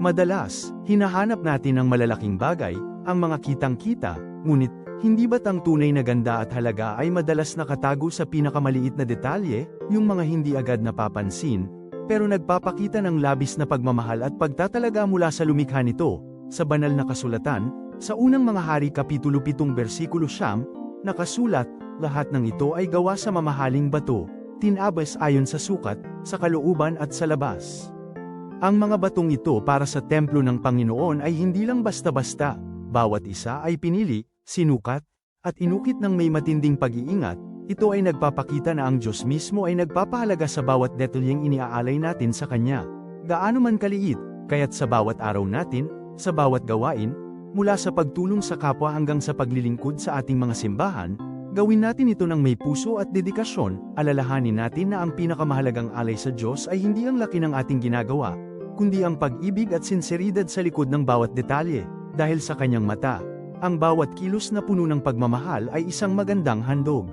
Madalas, hinahanap natin ang malalaking bagay, ang mga kitang-kita, ngunit, hindi ba't ang tunay na ganda at halaga ay madalas nakatago sa pinakamaliit na detalye, yung mga hindi agad napapansin, pero nagpapakita ng labis na pagmamahal at pagtatalaga mula sa lumikha nito, sa banal na kasulatan, sa unang mga hari kapitulo 7 bersikulo 9, nakasulat, lahat ng ito ay gawa sa mamahaling bato, tinabas ayon sa sukat, sa kalooban at sa labas. Ang mga batong ito para sa templo ng Panginoon ay hindi lang basta-basta, bawat isa ay pinili, sinukat, at inukit ng may matinding pag-iingat. Ito ay nagpapakita na ang Diyos mismo ay nagpapahalaga sa bawat detalyeng iniaalay natin sa Kanya. Gaano man kaliit, kaya't sa bawat araw natin, sa bawat gawain, mula sa pagtulong sa kapwa hanggang sa paglilingkod sa ating mga simbahan, gawin natin ito ng may puso at dedikasyon, alalahanin natin na ang pinakamahalagang alay sa Diyos ay hindi ang laki ng ating ginagawa, kundi ang pag-ibig at sinseridad sa likod ng bawat detalye, dahil sa Kanyang mata, ang bawat kilos na puno ng pagmamahal ay isang magandang handog.